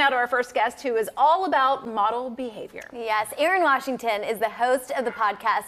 now to our first guest, who is all about model behavior. Yes, Erin Washington is the host of the podcast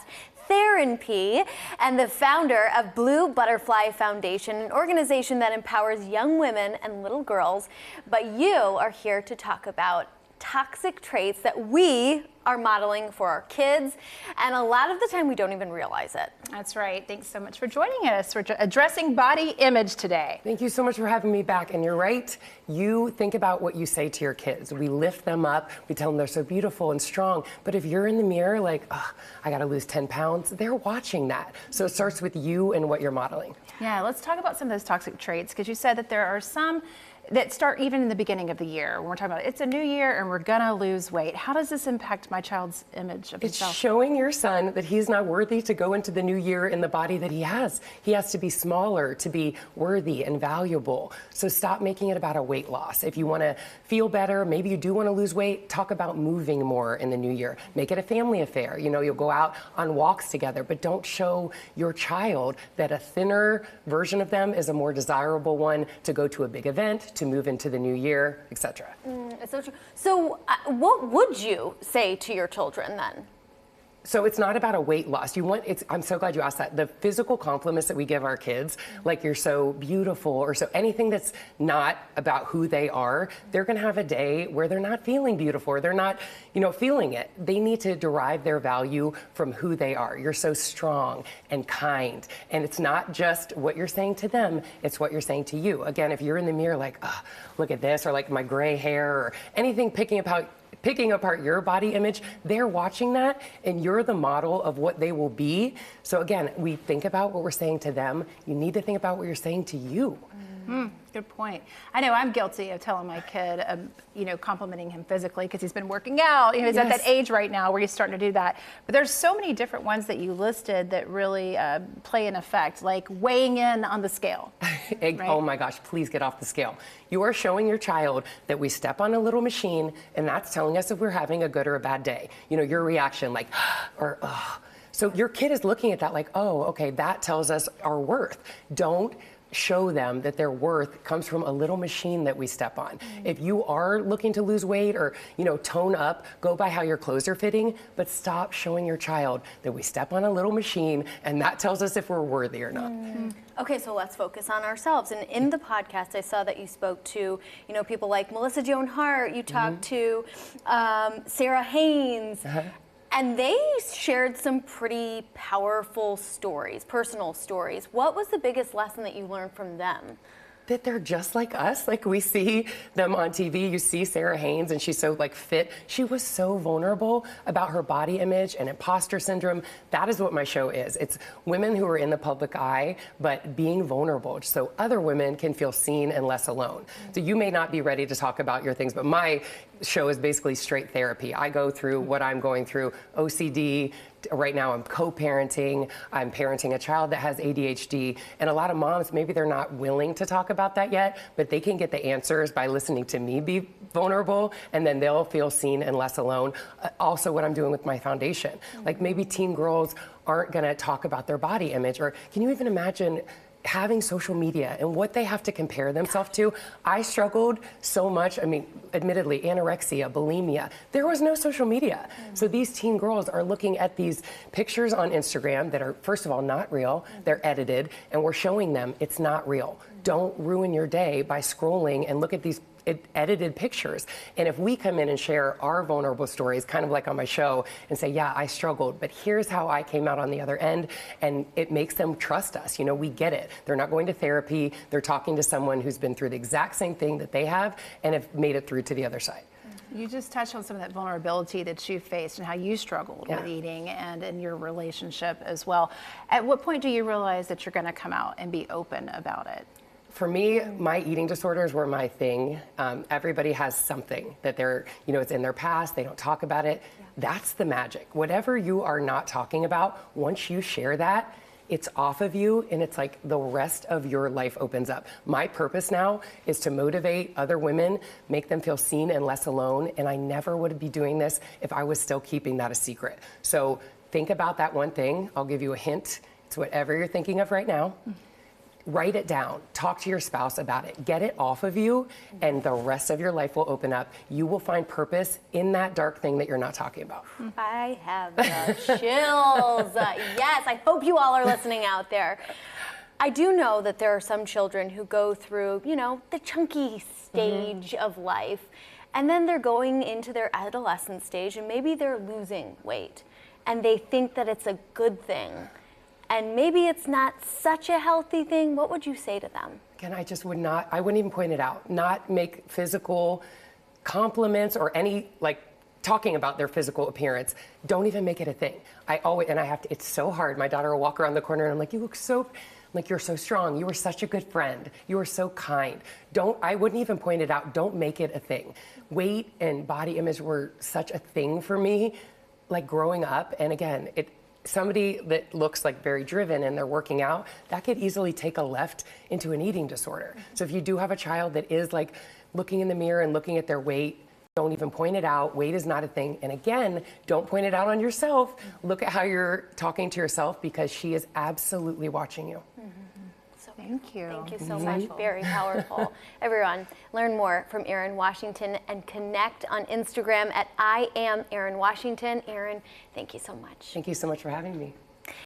Therapy and the founder of Blue Butterfly Foundation, an organization that empowers young women and little girls. But you are here to talk about toxic traits that we are modeling for our kids, and a lot of the time we don't even realize it. That's right. Thanks so much for joining us. We're addressing body image today. Thank you so much for having me back. And you're right. You think about what you say to your kids. We lift them up. We tell them they're so beautiful and strong. But if you're in the mirror like, oh, I got to lose 10 pounds, they're watching that. So it starts with you and what you're modeling. Yeah, let's talk about some of those toxic traits, because you said that there are some that start even in the beginning of the year. When we're talking about it's a new year and we're gonna lose weight. How does this impact my child's image of himself? It's showing your son that he's not worthy to go into the new year in the body that he has. He has to be smaller to be worthy and valuable. So stop making it about a weight loss. If you wanna feel better, maybe you do wanna lose weight, talk about moving more in the new year. Make it a family affair. You know, you'll go out on walks together, but don't show your child that a thinner version of them is a more desirable one to go to a big event, to move into the new year, etc. It's so true. So what would you say to your children then? So it's not about a weight loss. I'm so glad you asked that. The physical compliments that we give our kids, like you're so beautiful or so anything that's not about who they are, they're gonna have a day where they're not feeling beautiful or they're not, feeling it. They need to derive their value from who they are. You're so strong and kind. And it's not just what you're saying to them, it's what you're saying to you. Again, if you're in the mirror like, oh, look at this, or like my gray hair or anything picking apart your body image, they're watching that and you're the model of what they will be. So again, we think about what we're saying to them. You need to think about what you're saying to you. Good point. I know I'm guilty of telling my kid, complimenting him physically because he's been working out. He's at that age right now where he's starting to do that. But there's so many different ones that you listed that really play an effect, like weighing in on the scale. Right? Oh my gosh, please get off the scale. You are showing your child that we step on a little machine and that's telling us if we're having a good or a bad day. Your reaction like, or, oh. So your kid is looking at that like, oh, okay, that tells us our worth. Don't show them that their worth comes from a little machine that we step on. If you are looking to lose weight or, tone up, go by how your clothes are fitting, but stop showing your child that we step on a little machine and that tells us if we're worthy or not. Okay, so let's focus on ourselves. And in the podcast, I saw that you spoke to, people like Melissa Joan Hart, you talked to Sarah Haynes, and they shared some pretty powerful stories, personal stories. What was the biggest lesson that you learned from them? That they're just like us. Like we see them on TV. You see Sarah Haynes and she's so fit. She was so vulnerable about her body image and imposter syndrome. That is what my show is. It's women who are in the public eye, but being vulnerable so other women can feel seen and less alone. So you may not be ready to talk about your things, but my show is basically straight therapy. I go through what I'm going through, OCD. Right now I'm co-parenting, I'm parenting a child that has ADHD, and a lot of moms, maybe they're not willing to talk about that yet, but they can get the answers by listening to me be vulnerable, and then they'll feel seen and less alone. Also what I'm doing with my foundation, like maybe teen girls aren't gonna talk about their body image, or can you even imagine having social media and what they have to compare themselves to? I struggled so much. I mean, admittedly, anorexia, bulimia, there was no social media. So these teen girls are looking at these pictures on Instagram that are, first of all, not real. They're edited, and we're showing them it's not real. Don't ruin your day by scrolling and look at these edited pictures. And if we come in and share our vulnerable stories, kind of like on my show, and say, yeah, I struggled, but here's how I came out on the other end, and it makes them trust us. We get it. They're not going to therapy. They're talking to someone who's been through the exact same thing that they have and have made it through to the other side. You just touched on some of that vulnerability that you faced and how you struggled with eating and in your relationship as well. At what point do you realize that you're going to come out and be open about it? For me, my eating disorders were my thing. Everybody has something that it's in their past, they don't talk about it. That's the magic. Whatever you are not talking about, once you share that, it's off of you and it's like the rest of your life opens up. My purpose now is to motivate other women, make them feel seen and less alone. And I never would be doing this if I was still keeping that a secret. So think about that one thing. I'll give you a hint. It's whatever you're thinking of right now. write it down, talk to your spouse about it, get it off of you, and the rest of your life will open up. You will find purpose in that dark thing that you're not talking about. I have the chills. Yes, I hope you all are listening out there. I do know that there are some children who go through, you know, the chunky stage of life, and then they're going into their adolescent stage, and maybe they're losing weight, and they think that it's a good thing. And maybe it's not such a healthy thing. What would you say to them? Again, I wouldn't even point it out. Not make physical compliments or any, like, talking about their physical appearance. Don't even make it a thing. It's so hard. My daughter will walk around the corner and I'm like, you're so strong. You were such a good friend. You were so kind. I wouldn't even point it out. Don't make it a thing. Weight and body image were such a thing for me, like growing up. And again, somebody that looks like very driven and they're working out, that could easily take a left into an eating disorder. So if you do have a child that is like looking in the mirror and looking at their weight, don't even point it out. Weight is not a thing. And again, don't point it out on yourself. Look at how you're talking to yourself, because she is absolutely watching you. Thank you. Thank you so much. Very powerful. Everyone, learn more from Erin Washington and connect on Instagram at I am Erin Washington. Erin, thank you so much. Thank you so much for having me.